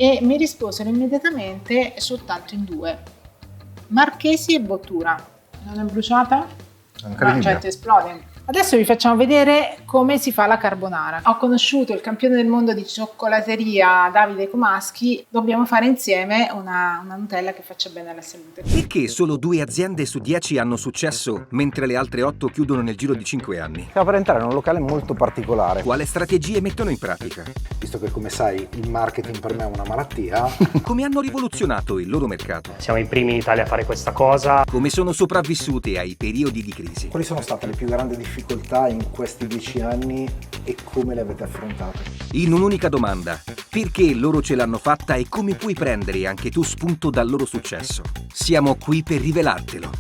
e mi risposero immediatamente soltanto in 2, Marchesi e Bottura. Non è bruciata? Incredibile. Cioè ti esplode. Adesso vi facciamo vedere come si fa la carbonara. Ho conosciuto il campione del mondo di cioccolateria Davide Comaschi. Dobbiamo fare insieme una Nutella che faccia bene alla salute. Perché solo 2 aziende su 10 hanno successo, mentre le altre 8 chiudono nel giro di 5 anni? Stiamo per entrare in un locale molto particolare. Quale strategie mettono in pratica? Visto che, come sai, il marketing per me è una malattia. Come hanno rivoluzionato il loro mercato? Siamo i primi in Italia a fare questa cosa. Come sono sopravvissute ai periodi di crisi? Quali sono state le più grandi difficoltà in questi 10 anni e come le avete affrontate? In un'unica domanda: perché loro ce l'hanno fatta e come puoi prendere anche tu spunto dal loro successo? Siamo qui per rivelartelo.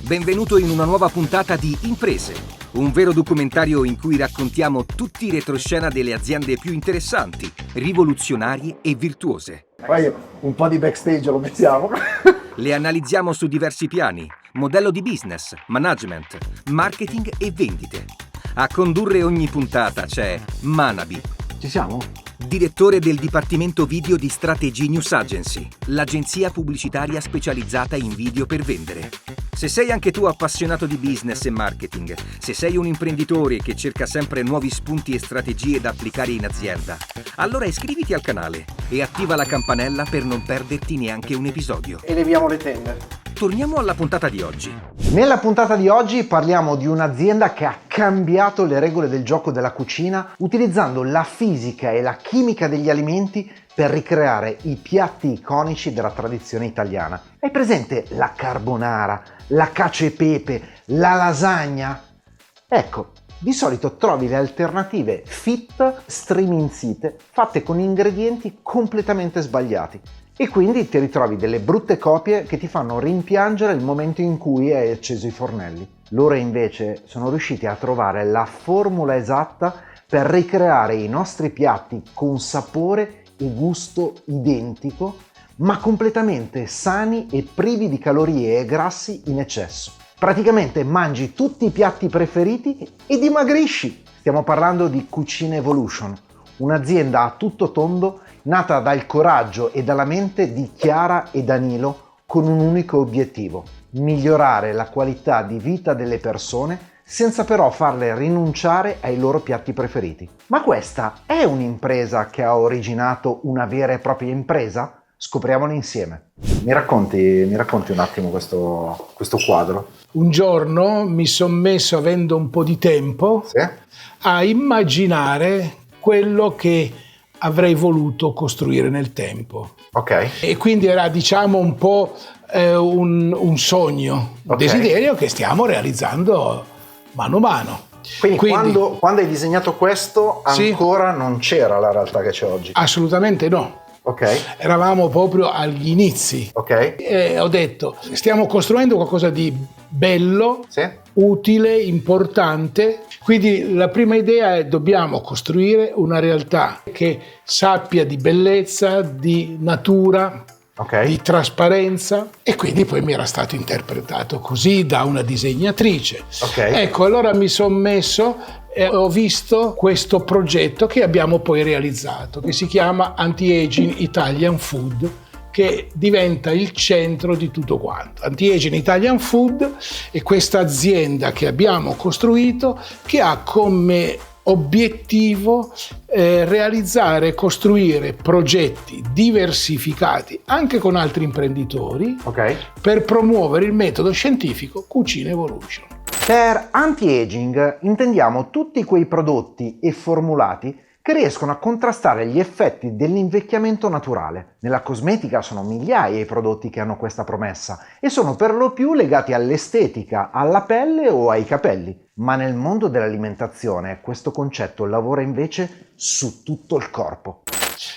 Benvenuto in una nuova puntata di Imprese, un vero documentario in cui raccontiamo tutti i retroscena delle aziende più interessanti, rivoluzionarie e virtuose. Poi un po' di backstage lo mettiamo. Le analizziamo su diversi piani: modello di business, management, marketing e vendite. A condurre ogni puntata c'è Manabi, Ci siamo? direttore del Dipartimento Video di Strategy News Agency, l'agenzia pubblicitaria specializzata in video per vendere. Se sei anche tu appassionato di business e marketing, se sei un imprenditore che cerca sempre nuovi spunti e strategie da applicare in azienda, allora iscriviti al canale e attiva la campanella per non perderti neanche un episodio. Eleviamo le tende. Torniamo alla puntata di oggi. Nella puntata di oggi parliamo di un'azienda che ha cambiato le regole del gioco della cucina utilizzando la fisica e la chimica degli alimenti per ricreare i piatti iconici della tradizione italiana. Hai presente la carbonara, la cacio e pepe, la lasagna? Ecco, di solito trovi le alternative fit, striminzite, fatte con ingredienti completamente sbagliati. E quindi ti ritrovi delle brutte copie che ti fanno rimpiangere il momento in cui hai acceso i fornelli. Loro invece sono riusciti a trovare la formula esatta per ricreare i nostri piatti con sapore e gusto identico, ma completamente sani e privi di calorie e grassi in eccesso. Praticamente mangi tutti i piatti preferiti e dimagrisci. Stiamo parlando di Cucina Evolution, un'azienda a tutto tondo nata dal coraggio e dalla mente di Chiara e Danilo con un unico obiettivo: migliorare la qualità di vita delle persone senza però farle rinunciare ai loro piatti preferiti. Ma questa è un'impresa che ha originato una vera e propria impresa? Scopriamolo insieme. Mi racconti un attimo questo quadro? Un giorno mi sono messo, avendo un po' di tempo, Sì? a immaginare quello che avrei voluto costruire nel tempo. Ok. E quindi era, diciamo, un po' un sogno, un Ok. desiderio che stiamo realizzando mano a mano. Quindi quando hai disegnato questo Sì. ancora non c'era la realtà che c'è oggi. Assolutamente no. Ok. Eravamo proprio agli inizi. Ok. E ho detto, stiamo costruendo qualcosa di bello, Sì? utile, importante. Quindi la prima idea è: dobbiamo costruire una realtà che sappia di bellezza, di natura, Ok. di trasparenza, e quindi poi mi era stato interpretato così da una disegnatrice. Ok. Ecco, allora mi sono messo e ho visto questo progetto che abbiamo poi realizzato, che si chiama Anti-Aging Italian Food, che diventa il centro di tutto quanto. Anti-Aging Italian Food è questa azienda che abbiamo costruito, che ha come obiettivo realizzare e costruire progetti diversificati anche con altri imprenditori Ok. per promuovere il metodo scientifico Cucina Evolution. Per anti-aging intendiamo tutti quei prodotti e formulati che riescono a contrastare gli effetti dell'invecchiamento naturale. Nella cosmetica sono migliaia i prodotti che hanno questa promessa e sono per lo più legati all'estetica, alla pelle o ai capelli. Ma nel mondo dell'alimentazione questo concetto lavora invece su tutto il corpo.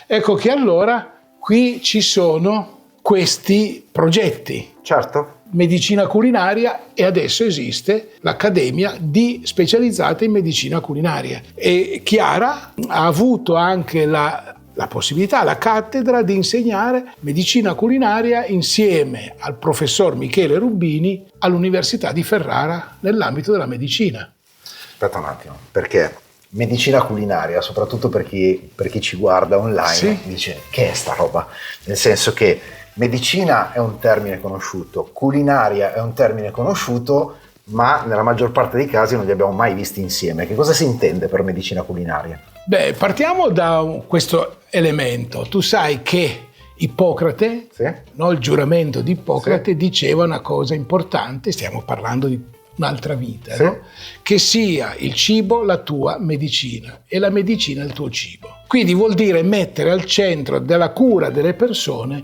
Ecco che allora qui ci sono questi progetti. Certo. Medicina culinaria, e adesso esiste l'Accademia specializzata in medicina culinaria, e Chiara ha avuto anche la possibilità, la cattedra, di insegnare medicina culinaria insieme al professor Michele Rubini all'Università di Ferrara nell'ambito della medicina. Aspetta un attimo, perché medicina culinaria, soprattutto per chi ci guarda online, Sì. dice che è sta roba? Nel senso che medicina è un termine conosciuto, culinaria è un termine conosciuto, ma nella maggior parte dei casi non li abbiamo mai visti insieme. Che cosa si intende per medicina culinaria? Beh, partiamo da questo elemento. Tu sai che Ippocrate, Sì. no, il giuramento di Ippocrate, Sì. diceva una cosa importante, stiamo parlando di un'altra vita, Sì. no? Che sia il cibo la tua medicina e la medicina il tuo cibo. Quindi vuol dire mettere al centro della cura delle persone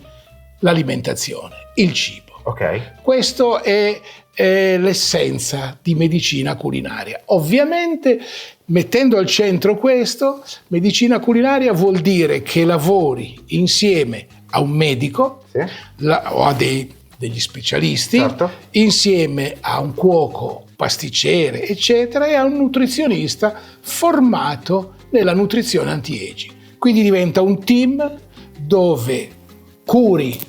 l'alimentazione, il cibo. Ok. Questo è l'essenza di medicina culinaria. Ovviamente, mettendo al centro questo, medicina culinaria vuol dire che lavori insieme a un medico Sì. o a degli specialisti, Certo. insieme a un cuoco, pasticcere, eccetera, e a un nutrizionista formato nella nutrizione anti-aging. Quindi diventa un team dove curi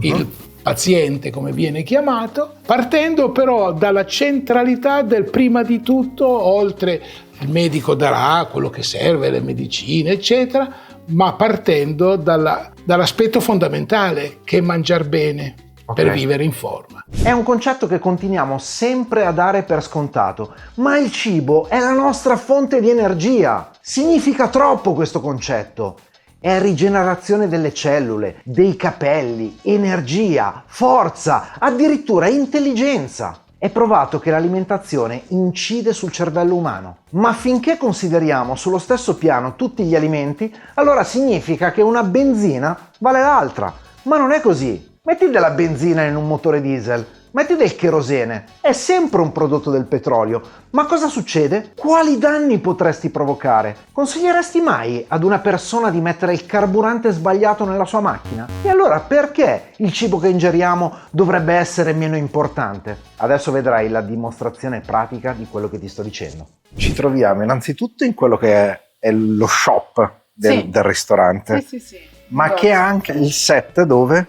il paziente, come viene chiamato, partendo però dalla centralità del prima di tutto, oltre il medico darà quello che serve, le medicine, eccetera, ma partendo dall'aspetto fondamentale che è mangiare bene per vivere in forma. È un concetto che continuiamo sempre a dare per scontato, ma il cibo è la nostra fonte di energia. Significa troppo questo concetto. È rigenerazione delle cellule, dei capelli, energia, forza, addirittura intelligenza. È provato che l'alimentazione incide sul cervello umano. Ma finché consideriamo sullo stesso piano tutti gli alimenti, allora significa che una benzina vale l'altra. Ma non è così. Metti della benzina in un motore diesel, metti del cherosene, è sempre un prodotto del petrolio. Ma cosa succede? Quali danni potresti provocare? Consiglieresti mai ad una persona di mettere il carburante sbagliato nella sua macchina? E allora perché il cibo che ingeriamo dovrebbe essere meno importante? Adesso vedrai la dimostrazione pratica di quello che ti sto dicendo. Ci troviamo innanzitutto in quello che è lo shop del ristorante, Sì. ma che ha anche il set dove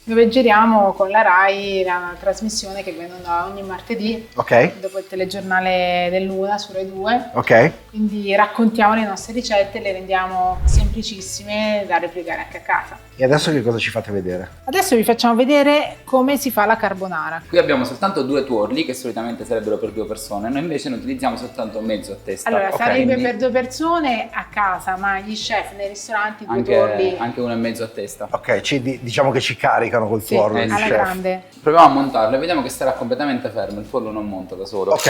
giriamo con la Rai la trasmissione che viene ogni martedì, ok, dopo il telegiornale dell'Una su Rai 2. ok, Quindi raccontiamo le nostre ricette e le rendiamo semplicissime da replicare anche a casa. e adesso che cosa ci fate vedere? Adesso vi facciamo vedere come si fa la carbonara. Qui abbiamo soltanto 2 tuorli che solitamente sarebbero per 2 persone, noi invece ne utilizziamo soltanto mezzo a testa. Allora, ok, sarebbe quindi per 2 persone a casa, ma gli chef nei ristoranti 2 anche, tuorli anche 1 e mezzo a testa. Ok, diciamo che ci caricano col sì, tuorlo sì, di alla chef. grande. Proviamo a montarlo e vediamo che starà completamente fermo, il tuorlo non monta da solo. Ok,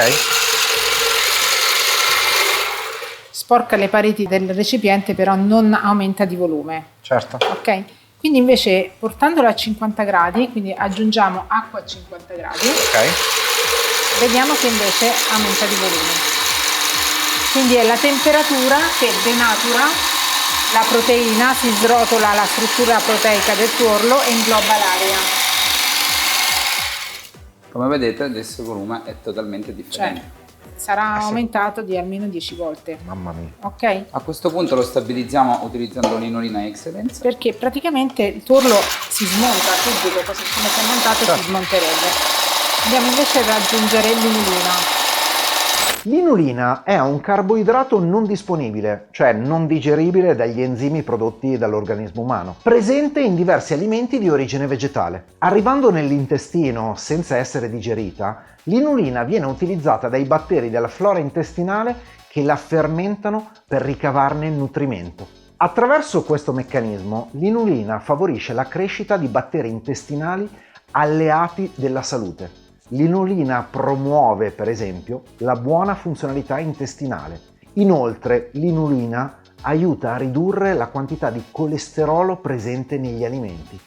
Sporca le pareti del recipiente, però non aumenta di volume. certo. Ok? Quindi invece portandolo a 50 gradi, quindi aggiungiamo acqua a 50 gradi, Ok, vediamo che invece aumenta di volume. Quindi è la temperatura che denatura la proteina, si srotola la struttura proteica del tuorlo e ingloba l'aria. Come vedete adesso il volume è totalmente Cioè differente. sarà sì. aumentato di almeno 10 volte. mamma mia. Ok? A questo punto lo stabilizziamo utilizzando l'inulina Excellence. Perché praticamente il tuorlo si smonta subito, così come si è montato si smonterebbe. Andiamo invece ad aggiungere l'inulina. L'inulina è un carboidrato non disponibile, cioè non digeribile dagli enzimi prodotti dall'organismo umano, presente in diversi alimenti di origine vegetale. Arrivando nell'intestino senza essere digerita, l'inulina viene utilizzata dai batteri della flora intestinale che la fermentano per ricavarne il nutrimento. Attraverso questo meccanismo, l'inulina favorisce la crescita di batteri intestinali alleati della salute. L'inulina promuove, per esempio, la buona funzionalità intestinale. Inoltre, l'inulina aiuta a ridurre la quantità di colesterolo presente negli alimenti.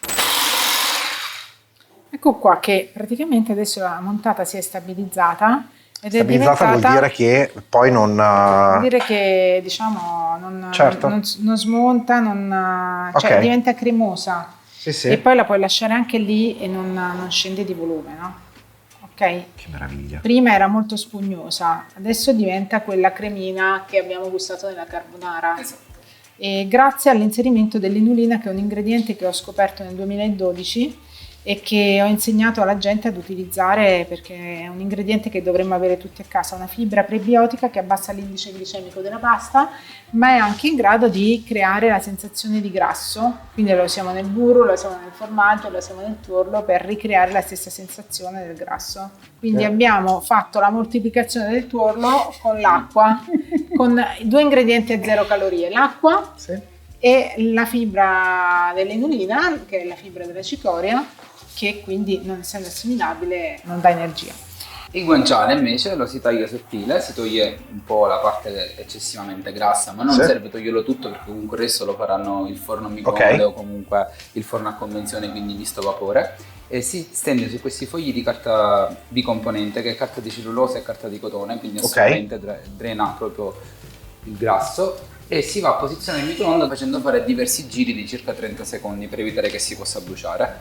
Ecco qua che praticamente adesso la montata si è stabilizzata ed è Stabilizzata diventata... vuol dire che poi non... Vuol dire che diciamo non, Certo. non smonta, cioè Ok. diventa cremosa. Sì, sì. E poi la puoi lasciare anche lì e non scende di volume, no? Ok? Che meraviglia. Prima era molto spugnosa, adesso diventa quella cremina che abbiamo gustato nella carbonara. Esatto. E grazie all'inserimento dell'inulina, che è un ingrediente che ho scoperto nel 2012 e che ho insegnato alla gente ad utilizzare perché è un ingrediente che dovremmo avere tutti a casa, una fibra prebiotica che abbassa l'indice glicemico della pasta, ma è anche in grado di creare la sensazione di grasso, quindi lo usiamo nel burro, lo usiamo nel formaggio, lo usiamo nel tuorlo per ricreare la stessa sensazione del grasso. Quindi abbiamo fatto la moltiplicazione del tuorlo con l'acqua, con 2 ingredienti a 0 calorie, l'acqua e la fibra dell'inulina, che è la fibra della cicoria, che quindi non essendo assimilabile non dà energia. Il guanciale invece lo si taglia sottile, si toglie un po' la parte eccessivamente grassa, ma non serve toglierlo tutto perché comunque il resto lo faranno il forno a microonde o comunque il forno a convenzione, quindi misto vapore, e si stende su questi fogli di carta bicomponente che è carta di cellulosa e carta di cotone, quindi assolutamente drena proprio il grasso, e si va a posizionare il microonde facendo fare diversi giri di circa 30 secondi per evitare che si possa bruciare.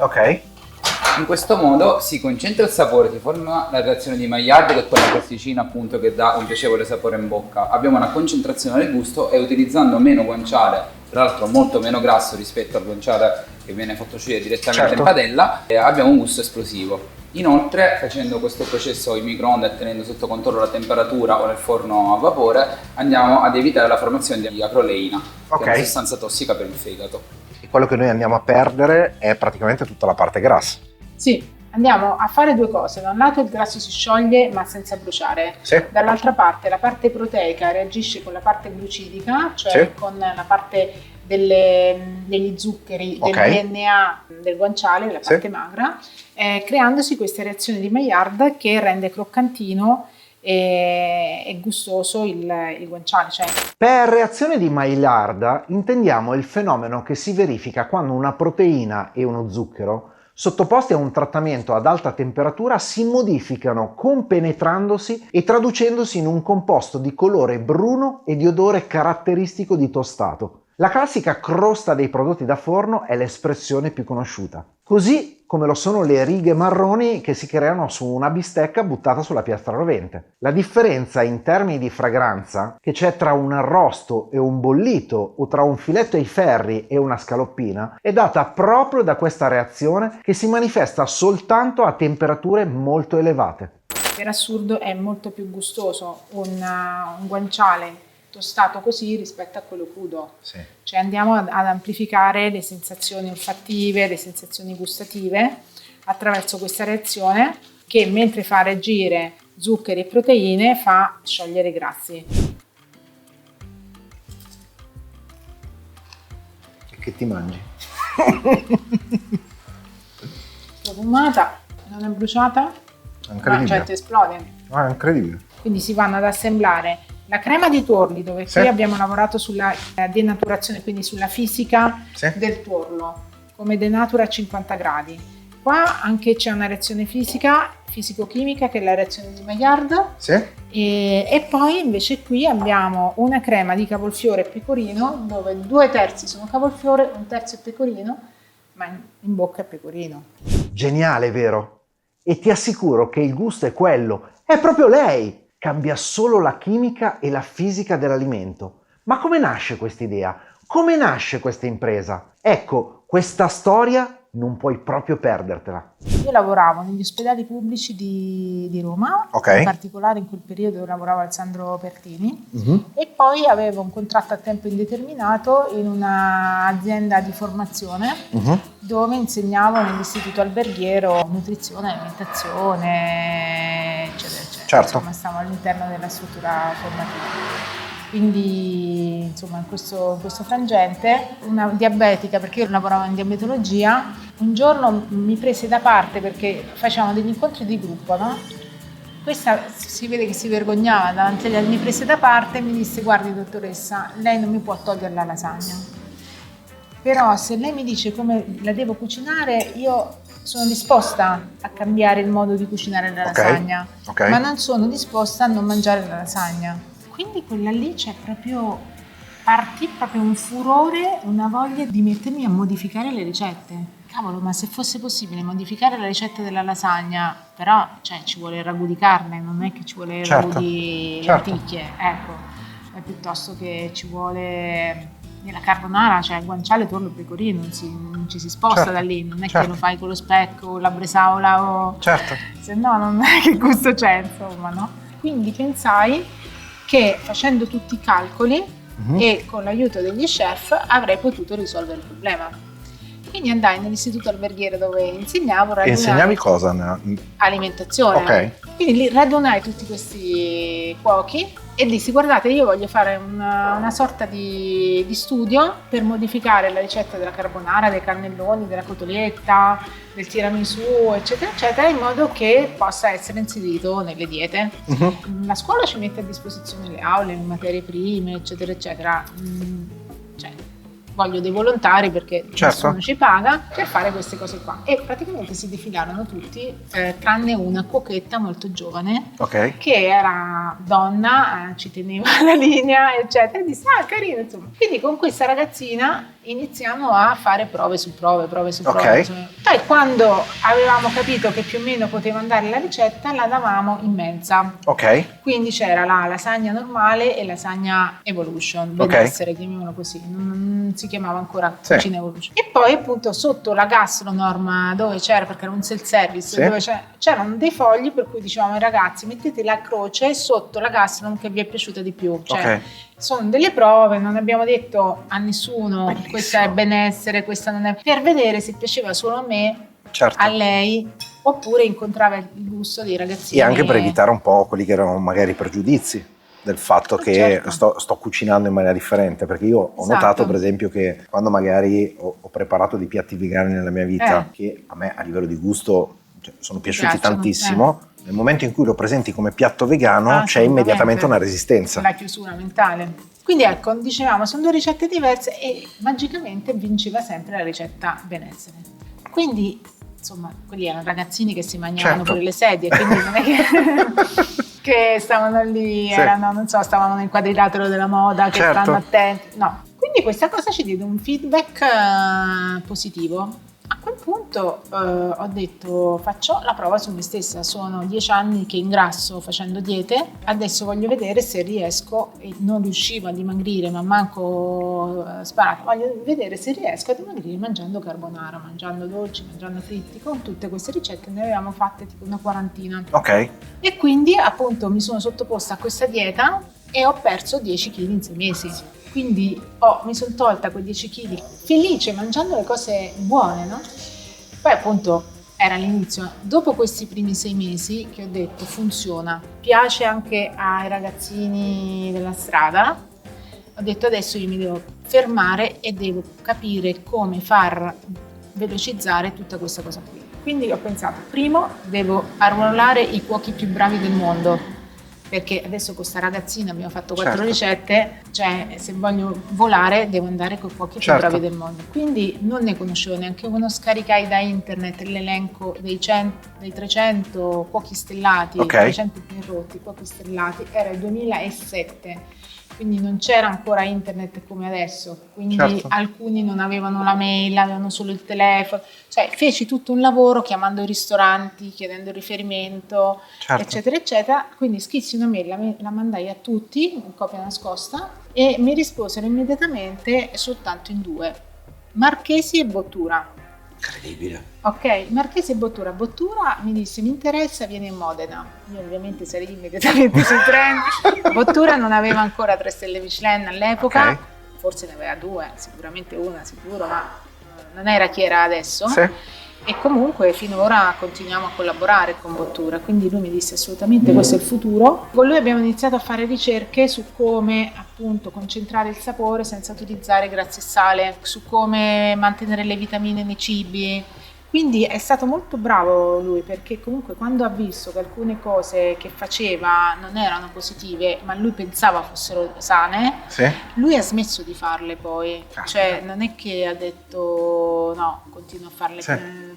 In questo modo si concentra il sapore, si forma la reazione di Maillard, che è quella crosticina appunto che dà un piacevole sapore in bocca. Abbiamo una concentrazione del gusto e utilizzando meno guanciale, tra l'altro molto meno grasso rispetto al guanciale che viene fatto cuocere direttamente in padella, abbiamo un gusto esplosivo. Inoltre, facendo questo processo in microonde e tenendo sotto controllo la temperatura o nel forno a vapore, andiamo ad evitare la formazione di acroleina, che è una sostanza tossica per il fegato. E quello che noi andiamo a perdere è praticamente tutta la parte grassa. Sì, andiamo a fare 2 cose. Da un lato il grasso si scioglie ma senza bruciare, dall'altra parte la parte proteica reagisce con la parte glucidica, cioè con la parte degli zuccheri, del DNA del guanciale, la parte magra, creandosi queste reazioni di Maillard che rende croccantino e gustoso il guanciale. Per reazione di Maillard intendiamo il fenomeno che si verifica quando una proteina e uno zucchero sottoposti a un trattamento ad alta temperatura si modificano compenetrandosi e traducendosi in un composto di colore bruno e di odore caratteristico di tostato. La classica crosta dei prodotti da forno è l'espressione più conosciuta, così come lo sono le righe marroni che si creano su una bistecca buttata sulla piastra rovente. La differenza in termini di fragranza che c'è tra un arrosto e un bollito o tra un filetto ai ferri e una scaloppina è data proprio da questa reazione che si manifesta soltanto a temperature molto elevate. Per assurdo è molto più gustoso un guanciale tostato così rispetto a quello crudo, cioè andiamo ad amplificare le sensazioni olfattive, le sensazioni gustative attraverso questa reazione che mentre fa reagire zuccheri e proteine fa sciogliere i grassi. Che ti mangi? Profumata, non è bruciata, ma cioè ti esplode. È incredibile. Quindi si vanno ad assemblare la crema di tuorli, dove qui abbiamo lavorato sulla denaturazione, quindi sulla fisica del tuorlo, come denatura a 50 gradi. Qua anche c'è una reazione fisico-chimica, che è la reazione di Maillard. E poi invece qui abbiamo una crema di cavolfiore e pecorino, dove 2/3 sono cavolfiore, 1/3 è pecorino, ma in bocca è pecorino. Geniale, vero? E ti assicuro che il gusto è quello, è proprio lei! Cambia solo la chimica e la fisica dell'alimento. Ma come nasce questa idea? Come nasce questa impresa? Ecco, questa storia non puoi proprio perdertela. Io lavoravo negli ospedali pubblici di Roma, in particolare in quel periodo lavoravo al Sandro Pertini, e poi avevo un contratto a tempo indeterminato in un'azienda di formazione dove insegnavo nell'istituto alberghiero nutrizione, alimentazione, eccetera, eccetera. Insomma, stavo all'interno della struttura formativa. Quindi insomma in questo frangente una diabetica, perché io lavoravo in diabetologia, un giorno mi prese da parte perché facevamo degli incontri di gruppo, no? Questa si vede che si vergognava davanti agli altri, mi prese da parte e mi disse: guardi dottoressa, lei non mi può togliere la lasagna, però se lei mi dice come la devo cucinare io sono disposta a cambiare il modo di cucinare la lasagna, ma non sono disposta a non mangiare la lasagna. Quindi quella lì partì proprio un furore, una voglia di mettermi a modificare le ricette. Cavolo, ma se fosse possibile modificare la ricetta della lasagna, però ci vuole il ragù di carne, non è che ci vuole il ragù di lenticchie, ecco, piuttosto che ci vuole nella carbonara, cioè guanciale, torlo, pecorino, non ci si sposta Certo, da lì, non è certo. che lo fai con lo specco, la bresaola o... Certo. Se no non è che gusto c'è, insomma, no? Quindi pensai che facendo tutti i calcoli e con l'aiuto degli chef avrei potuto risolvere il problema. Quindi andai nell'istituto alberghiero dove insegnavo, E insegnavi cosa? alimentazione. Ok. Quindi lì radunai tutti questi cuochi e dissi: guardate, io voglio fare una sorta di studio per modificare la ricetta della carbonara, dei cannelloni, della cotoletta, del tiramisù, eccetera, eccetera, in modo che possa essere inserito nelle diete. La scuola ci mette a disposizione le aule, le materie prime, eccetera, eccetera. Cioè, voglio dei volontari perché nessuno ci paga per fare queste cose qua. E praticamente si defilarono tutti, tranne una cuochetta molto giovane, che era donna, ci teneva la linea, eccetera, e disse: ah, carino, insomma. Quindi con questa ragazzina iniziamo a fare prove su prove. Poi quando avevamo capito che più o meno poteva andare la ricetta, la davamo in mensa. Quindi c'era la lasagna normale e lasagna evolution, benessere, chiamiamolo così, non si chiamava ancora cucina evolution. E poi appunto sotto la gastronorm, dove c'era, perché era un self-service, dove c'erano dei fogli per cui dicevamo ai ragazzi: mettete la croce sotto la gastronorm che vi è piaciuta di più. Cioè, sono delle prove, non abbiamo detto a nessuno: bellissimo, questa è benessere, questa non è, per vedere se piaceva solo a me, a lei, oppure incontrava il gusto dei ragazzini. E anche per evitare un po' quelli che erano magari pregiudizi del fatto che sto cucinando in maniera differente, perché io ho notato per esempio che quando magari ho preparato dei piatti vegani nella mia vita che a me a livello di gusto sono piaciuti tantissimo, nel momento in cui lo presenti come piatto vegano c'è immediatamente una resistenza. La chiusura mentale. Quindi ecco, dicevamo, sono due ricette diverse e magicamente vinceva sempre la ricetta benessere. Quindi, insomma, quelli erano ragazzini che si mangiavano per le sedie, quindi non è che stavano lì, erano, non so, stavano nel quadrilatero della moda, che stanno attenti. No. Quindi questa cosa ci diede un feedback positivo. A quel punto ho detto: faccio la prova su me stessa, sono 10 anni che ingrasso facendo diete, adesso voglio vedere se riesco, e non riuscivo a dimagrire, ma manco sparato, voglio vedere se riesco a dimagrire mangiando carbonara, mangiando dolci, mangiando fritti. Con tutte queste ricette ne avevamo fatte tipo una quarantina. E quindi appunto mi sono sottoposta a questa dieta e ho perso 10 kg in 6 mesi. Quindi mi sono tolta quei 10 kg felice, mangiando le cose buone, no? Poi appunto era l'inizio. Dopo questi primi 6 mesi che ho detto funziona, piace anche ai ragazzini della strada, ho detto adesso io mi devo fermare e devo capire come far velocizzare tutta questa cosa qui. Quindi ho pensato: primo, devo arruolare i cuochi più bravi del mondo, perché adesso con sta ragazzina abbiamo fatto 4 ricette, cioè se voglio volare devo andare con i cuochi più bravi del mondo. Quindi non ne conoscevo neanche uno, scaricai da internet l'elenco dei 300 cuochi stellati, 300 rotti, cuochi stellati, era il 2007. Quindi non c'era ancora internet come adesso, quindi alcuni non avevano la mail, avevano solo il telefono, cioè feci tutto un lavoro chiamando i ristoranti, chiedendo riferimento, eccetera eccetera. Quindi scrissi una mail, la mandai a tutti in copia nascosta e mi risposero immediatamente soltanto in 2: Marchesi e Bottura. Incredibile. Ok, Marchesi e Bottura. Bottura mi disse: mi interessa, vieni in Modena. Io ovviamente sarei immediatamente sui treni. Bottura non aveva ancora 3 stelle Michelin all'epoca, forse ne aveva 2, sicuramente una, sicuro, ma non era chi era adesso. E comunque finora continuiamo a collaborare con Bottura, quindi lui mi disse: assolutamente questo è il futuro. Con lui abbiamo iniziato a fare ricerche su come appunto concentrare il sapore senza utilizzare grassi e sale, su come mantenere le vitamine nei cibi. Quindi è stato molto bravo lui, perché comunque quando ha visto che alcune cose che faceva non erano positive, ma lui pensava fossero sane, lui ha smesso di farle poi. Cioè non è che ha detto no, continuo a farle.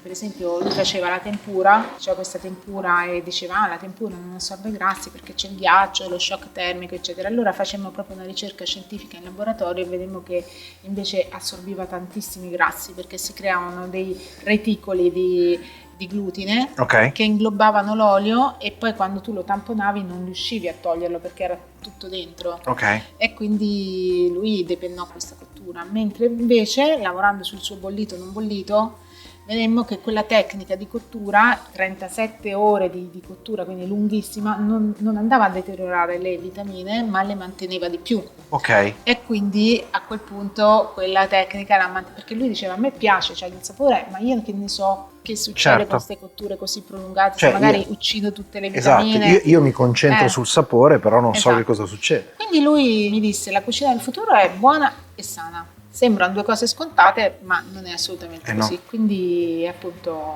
Per esempio lui faceva la tempura, cioè questa tempura, e diceva la tempura non assorbe grassi perché c'è il ghiaccio, lo shock termico, eccetera. Allora facemmo proprio una ricerca scientifica in laboratorio e vedemmo che invece assorbiva tantissimi grassi, perché si creavano dei reticoli di di glutine Ok. che inglobavano l'olio, e poi quando tu lo tamponavi non riuscivi a toglierlo perché era tutto dentro. Ok. E quindi lui depennò questa cottura, mentre invece lavorando sul suo bollito non bollito vedemmo che quella tecnica di cottura, 37 ore di cottura, quindi lunghissima, non andava a deteriorare le vitamine ma le manteneva di più. Ok. E quindi a quel punto quella tecnica perché lui diceva a me piace, c'è il sapore, ma io che ne so che succede Certo. con queste cotture così prolungate, Cioè, se magari io- uccido tutte le Esatto, vitamine. io mi concentro sul sapore, però non so Esatto. che cosa succede. Quindi lui mi disse la cucina del futuro è buona e sana. Sembrano due cose scontate, ma non è assolutamente no. così. Quindi appunto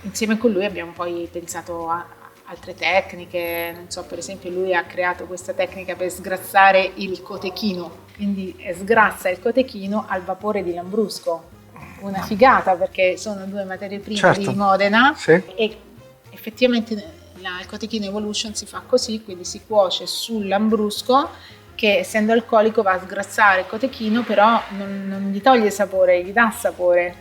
insieme con lui abbiamo poi pensato a altre tecniche. Non so, per esempio lui ha creato questa tecnica per sgrassare il cotechino. Quindi sgrassa il cotechino al vapore di lambrusco. Una figata, perché sono due materie prime Certo. di Modena. Sì. E effettivamente il cotechino Evolution si fa così, quindi si cuoce sul lambrusco che essendo alcolico va a sgrassare il cotechino, però non gli toglie sapore, gli dà sapore.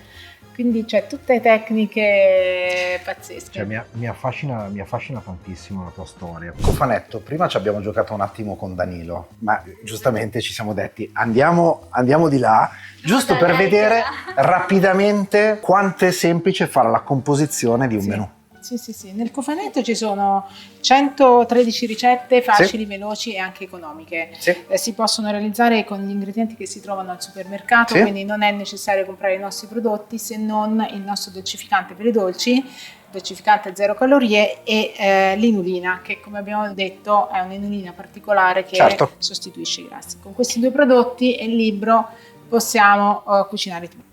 Quindi c'è tutte tecniche pazzesche. Cioè, mi affascina tantissimo la tua storia. Cofanetto, prima ci abbiamo giocato un attimo con Danilo, ma giustamente ci siamo detti andiamo di là, giusto per vedere rapidamente quanto è semplice fare la composizione di un menù. Sì. Nel cofanetto ci sono 113 ricette facili, veloci e anche economiche. Sì. Si possono realizzare con gli ingredienti che si trovano al supermercato, Sì. quindi non è necessario comprare i nostri prodotti se non il nostro dolcificante per i dolci, dolcificante 0 calorie, e l'inulina, che come abbiamo detto è un'inulina particolare che Certo. sostituisce i grassi. Con questi due prodotti e il libro possiamo cucinare tutto.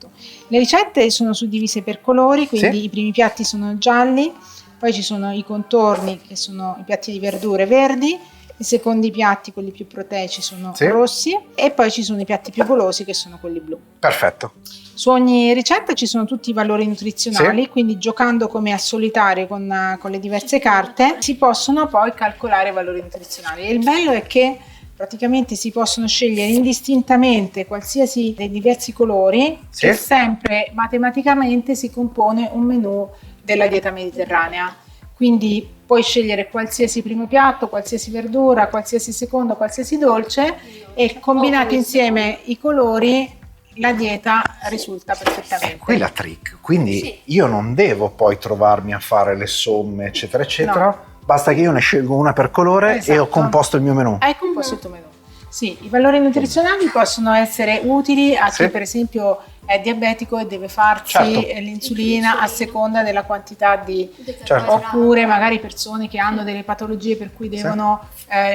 Le ricette sono suddivise per colori, quindi Sì. i primi piatti sono gialli, poi ci sono i contorni che sono i piatti di verdure verdi, i secondi piatti, quelli più proteici, sono Sì. rossi, e poi ci sono i piatti più golosi che sono quelli blu. Perfetto. Su ogni ricetta ci sono tutti i valori nutrizionali, quindi giocando come a solitario con le diverse carte si possono poi calcolare i valori nutrizionali. E il bello è che praticamente si possono scegliere indistintamente qualsiasi dei diversi colori, Sì. e sempre matematicamente si compone un menù della dieta mediterranea. Quindi puoi scegliere qualsiasi primo piatto, qualsiasi verdura, qualsiasi secondo, qualsiasi dolce, e combinati insieme i colori la dieta risulta perfettamente. Qui la trick, quindi io non devo poi trovarmi a fare le somme eccetera eccetera, No. basta che io ne scelgo una per colore e ho Esatto. composto il mio menù. Hai composto il tuo menù. Sì, i valori nutrizionali possono essere utili a Sì. chi per esempio è diabetico e deve farsi Certo. l'insulina a seconda della quantità di... Certo. Oppure magari persone che hanno delle patologie per cui devono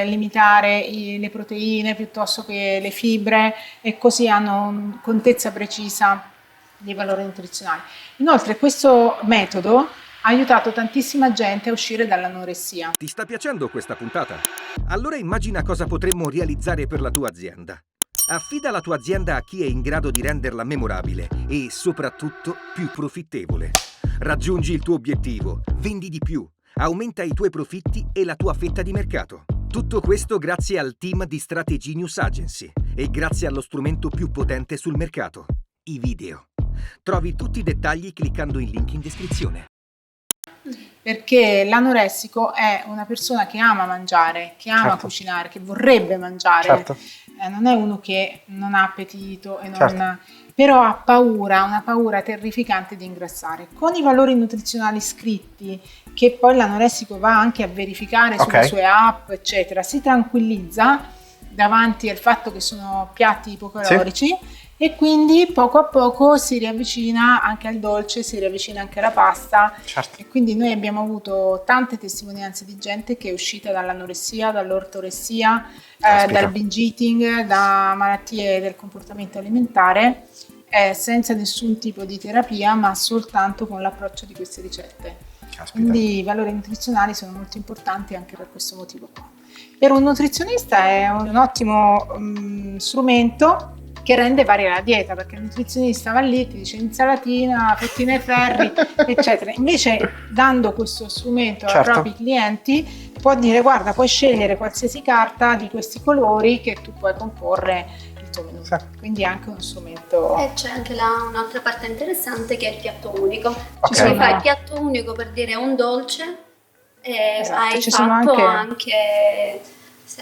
limitare le proteine piuttosto che le fibre, e così hanno contezza precisa dei valori nutrizionali. Inoltre questo metodo ha aiutato tantissima gente a uscire dall'anoressia. Ti sta piacendo questa puntata? Allora immagina cosa potremmo realizzare per la tua azienda. Affida la tua azienda a chi è in grado di renderla memorabile e, soprattutto, più profittevole. Raggiungi il tuo obiettivo, vendi di più, aumenta i tuoi profitti e la tua fetta di mercato. Tutto questo grazie al team di Strategy News Agency e grazie allo strumento più potente sul mercato, i video. Trovi tutti i dettagli cliccando il link in descrizione. Perché l'anoressico è una persona che ama mangiare, che ama Certo. cucinare, che vorrebbe mangiare. Certo. Non è uno che non ha appetito e non... Certo. Però ha paura, una paura terrificante di ingrassare. Con i valori nutrizionali scritti, che poi l'anoressico va anche a verificare sulle Ok. sue app, eccetera, si tranquillizza davanti al fatto che sono piatti ipocalorici, e quindi poco a poco si riavvicina anche al dolce, si riavvicina anche alla pasta. Certo. E quindi noi abbiamo avuto tante testimonianze di gente che è uscita dall'anoressia, dall'ortoressia, Caspita. dal binge eating, da malattie del comportamento alimentare, senza nessun tipo di terapia, ma soltanto con l'approccio di queste ricette. Caspita. Quindi i valori nutrizionali sono molto importanti anche per questo motivo qua. Per un nutrizionista è un ottimo strumento che rende varia la dieta, perché il nutrizionista va lì, ti dice insalatina, fettine e ferri, eccetera. Invece, dando questo strumento ai Certo. propri clienti, può dire: guarda, puoi scegliere qualsiasi carta di questi colori che tu puoi comporre il 8 minuti. Sì. Quindi è anche uno strumento. E c'è anche un'altra parte interessante che è il piatto unico. Ok. Cioè fai il piatto unico per dire un dolce e Esatto, hai ci sono fatto anche- anche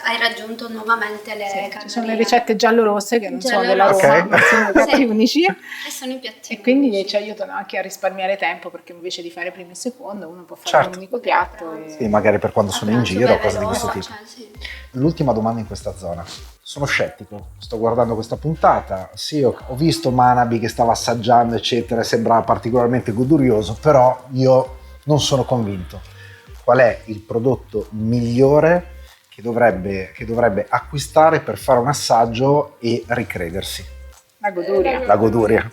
hai raggiunto nuovamente le Sì, calorie. ci sono le ricette giallo-rosse che non sono della Giallo-rosse. Roma, Ok. ma sono i piatti Sì. unici. E sono i piatti E quindi unici. ci aiutano anche a risparmiare tempo, perché invece di fare primo e secondo uno può fare Certo. un unico piatto. E... Sì, magari per quando A sono in pranzo giro, vai cose di questo veloce, tipo. sì. L'ultima domanda in questa zona. Sono scettico, sto guardando questa puntata, sì, ho visto Manabi che stava assaggiando, eccetera, sembrava particolarmente godurioso, però io non sono convinto. Qual è il prodotto migliore che dovrebbe acquistare per fare un assaggio e ricredersi? La goduria. La goduria.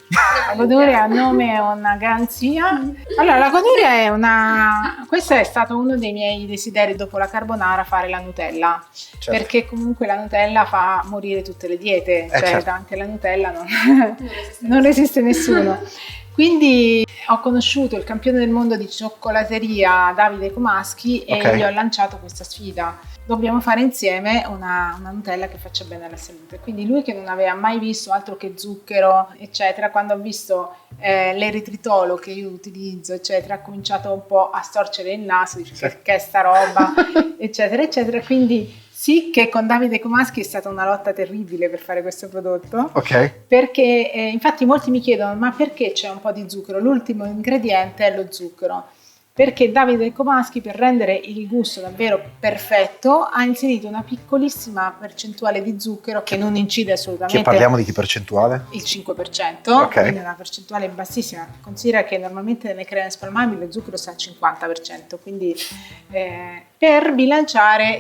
La goduria è un nome e una garanzia. Allora, la goduria è una... Questo è stato uno dei miei desideri dopo la carbonara, fare la Nutella. Certo. Perché comunque la Nutella fa morire tutte le diete. Cioè, certo. davanti alla Nutella non resiste nessuno. Quindi ho conosciuto il campione del mondo di cioccolateria Davide Comaschi e Ok. gli ho lanciato questa sfida. Dobbiamo fare insieme una Nutella che faccia bene alla salute. Quindi lui, che non aveva mai visto altro che zucchero, eccetera, quando ha visto l'eritritolo che io utilizzo, eccetera, ha cominciato un po' a storcere il naso, dice che è sta roba, eccetera, eccetera. Quindi sì, che con Davide Comaschi è stata una lotta terribile per fare questo prodotto. Ok, Perché infatti molti mi chiedono: ma perché c'è un po' di zucchero? L'ultimo ingrediente è lo zucchero. Perché Davide Comaschi, per rendere il gusto davvero perfetto, ha inserito una piccolissima percentuale di zucchero che non incide assolutamente. che parliamo di che percentuale? Il 5%, Ok. quindi una percentuale bassissima. Considera che normalmente nelle creme spalmabili lo zucchero sta al 50%, quindi per bilanciare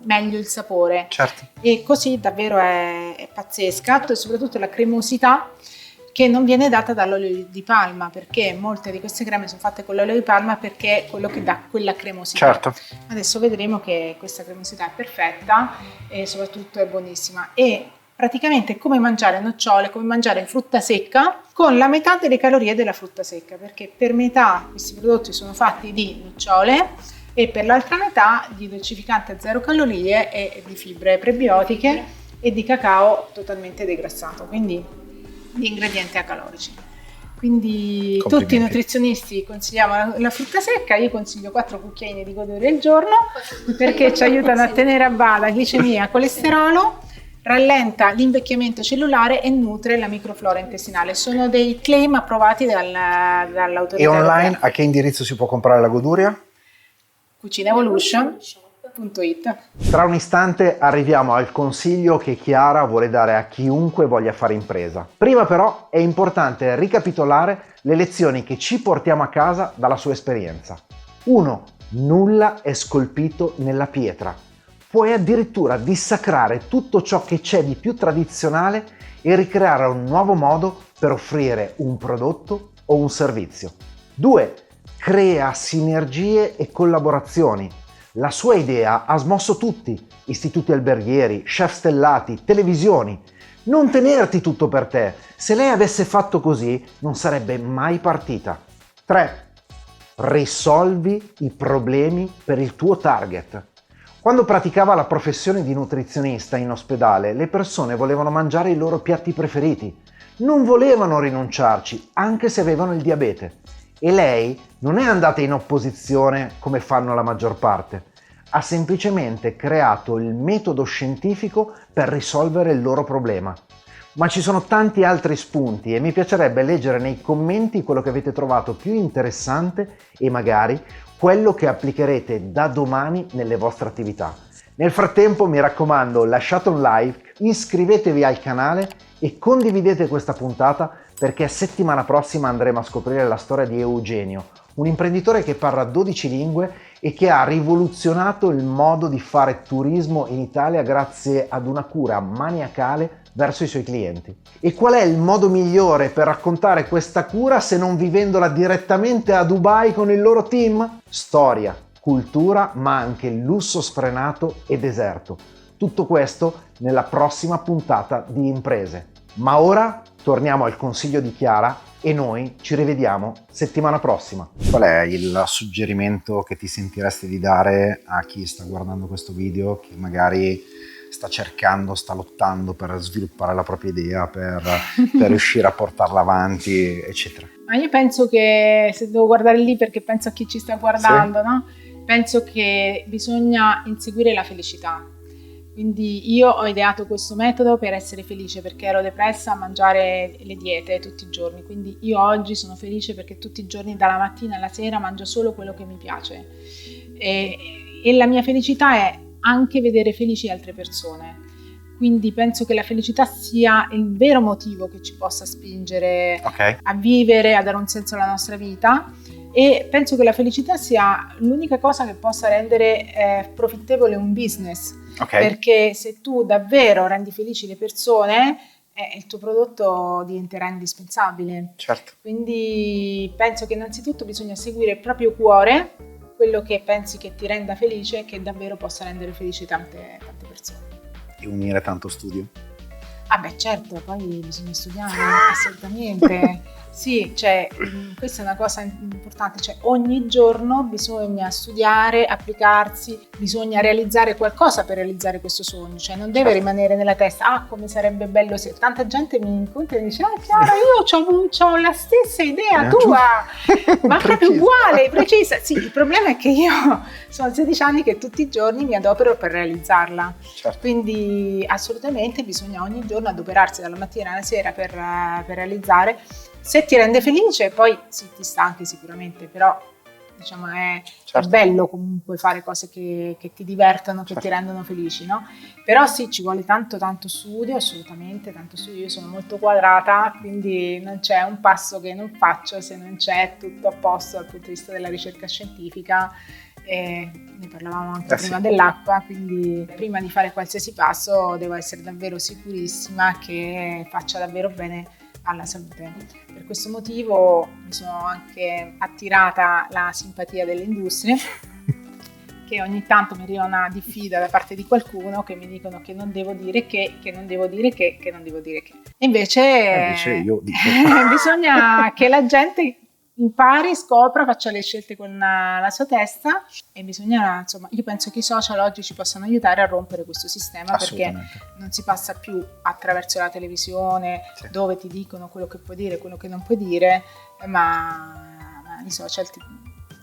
meglio il sapore. Certo. E così davvero è pazzesca, e soprattutto la cremosità che non viene data dall'olio di palma, perché molte di queste creme sono fatte con l'olio di palma perché è quello che dà quella cremosità. Certo. Adesso vedremo che questa cremosità è perfetta e soprattutto è buonissima. E praticamente è come mangiare nocciole, come mangiare frutta secca con la metà delle calorie della frutta secca, perché per metà questi prodotti sono fatti di nocciole e per l'altra metà di dolcificante a 0 calorie e di fibre prebiotiche e di cacao totalmente degrassato, quindi di ingredienti acalorici. Quindi tutti i Complimenti. nutrizionisti consigliamo la frutta secca, io consiglio 4 cucchiaini di goduria al giorno perché ci aiutano a tenere a bada glicemia, colesterolo, rallenta l'invecchiamento cellulare e nutre la microflora intestinale. Sono dei claim approvati dall'autorità E online europea. a che indirizzo si può comprare la goduria? cucinaevolution.it. Tra un istante arriviamo al consiglio che Chiara vuole dare a chiunque voglia fare impresa. Prima però è importante ricapitolare le lezioni che ci portiamo a casa dalla sua esperienza. 1. Nulla è scolpito nella pietra. Puoi addirittura dissacrare tutto ciò che c'è di più tradizionale e ricreare un nuovo modo per offrire un prodotto o un servizio. 2. Crea sinergie e collaborazioni. La sua idea ha smosso tutti, istituti alberghieri, chef stellati, televisioni. Non tenerti tutto per te. Se lei avesse fatto così, non sarebbe mai partita. 3. Risolvi i problemi per il tuo target. Quando praticava la professione di nutrizionista in ospedale, le persone volevano mangiare i loro piatti preferiti. Non volevano rinunciarci, anche se avevano il diabete. E lei non è andata in opposizione come fanno la maggior parte. Ha semplicemente creato il metodo scientifico per risolvere il loro problema. Ma ci sono tanti altri spunti e mi piacerebbe leggere nei commenti quello che avete trovato più interessante e magari quello che applicherete da domani nelle vostre attività. Nel frattempo, mi raccomando, lasciate un like, iscrivetevi al canale e condividete questa puntata, perché settimana prossima andremo a scoprire la storia di Eugenio, un imprenditore che parla 12 lingue e che ha rivoluzionato il modo di fare turismo in Italia grazie ad una cura maniacale verso i suoi clienti. E qual è il modo migliore per raccontare questa cura se non vivendola direttamente a Dubai con il loro team? Storia, cultura, ma anche lusso sfrenato e deserto. Tutto questo nella prossima puntata di Imprese. Ma ora torniamo al consiglio di Chiara e noi ci rivediamo settimana prossima. Qual è il suggerimento che ti sentiresti di dare a chi sta guardando questo video, che magari sta cercando, sta lottando per sviluppare la propria idea, per riuscire a portarla avanti, eccetera. Ma io penso che, se devo guardare lì perché penso a chi ci sta guardando, no? Penso che bisogna inseguire la felicità. Quindi io ho ideato questo metodo per essere felice, perché ero depressa a mangiare le diete tutti i giorni. Quindi io oggi sono felice perché tutti i giorni, dalla mattina alla sera, mangio solo quello che mi piace. E la mia felicità è anche vedere felici altre persone. Quindi penso che la felicità sia il vero motivo che ci possa spingere a vivere, a dare un senso alla nostra vita. E penso che la felicità sia l'unica cosa che possa rendere profittevole un business, perché se tu davvero rendi felici le persone, il tuo prodotto diventerà indispensabile. Certo. Quindi penso che innanzitutto bisogna seguire il proprio cuore, quello che pensi che ti renda felice e che davvero possa rendere felici tante persone. E unire tanto studio? Ah beh, certo, poi bisogna studiare, assolutamente. Sì, cioè, questa è una cosa importante, cioè ogni giorno bisogna studiare, applicarsi, bisogna realizzare qualcosa per realizzare questo sogno, cioè non deve rimanere nella testa, come sarebbe bello se... Tanta gente mi incontra e dice, Chiara, io c'ho la stessa idea tua, ma proprio uguale, precisa. Sì, il problema è che io sono 16 anni che tutti i giorni mi adopero per realizzarla, quindi assolutamente bisogna ogni giorno adoperarsi dalla mattina alla sera per realizzare. Se ti rende felice, poi sì, ti stanchi sicuramente, però diciamo è bello comunque fare cose che ti divertono, che ti rendono felici, no? Però sì, ci vuole tanto studio, assolutamente tanto studio. Io sono molto quadrata, quindi non c'è un passo che non faccio se non c'è tutto a posto dal punto di vista della ricerca scientifica. E ne parlavamo anche prima dell'acqua, quindi prima di fare qualsiasi passo devo essere davvero sicurissima che faccia davvero bene alla salute. Per questo motivo mi sono anche attirata la simpatia delle industrie, che ogni tanto mi arriva una diffida da parte di qualcuno che mi dicono che non devo dire che non devo dire che non devo dire che. Invece io dico. Bisogna che la gente impari, scopra, faccia le scelte con la sua testa, e bisogna, insomma, io penso che i social oggi ci possano aiutare a rompere questo sistema, perché non si passa più attraverso la televisione dove ti dicono quello che puoi dire, quello che non puoi dire, ma i social ti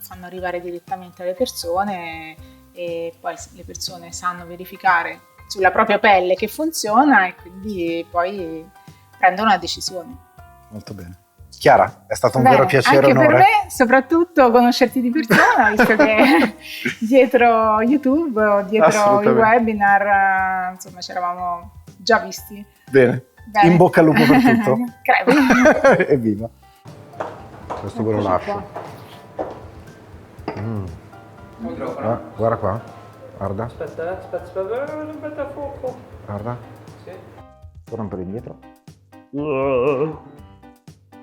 fanno arrivare direttamente alle persone, e poi le persone sanno verificare sulla propria pelle che funziona e quindi poi prendono una decisione. Molto bene. Chiara, è stato un vero piacere e onore. Anche per me, soprattutto conoscerti di persona, visto che dietro YouTube, dietro i webinar, insomma, ci eravamo già visti. Bene. In bocca al lupo per tutto. Crepi. Evviva. Questo ve lo lascio. Guarda qua. Guarda. Aspetta a fuoco. Guarda. Sì. Torna un po' indietro.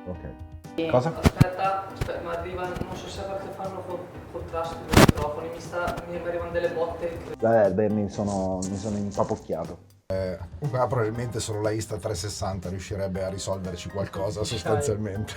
Ok. Cosa? Aspetta, ma arrivano, non so se perché fanno contrasto dei microfoni, mi arrivano delle botte. Beh, mi sono impapocchiato. Probabilmente solo la Insta360 riuscirebbe a risolverci qualcosa sostanzialmente.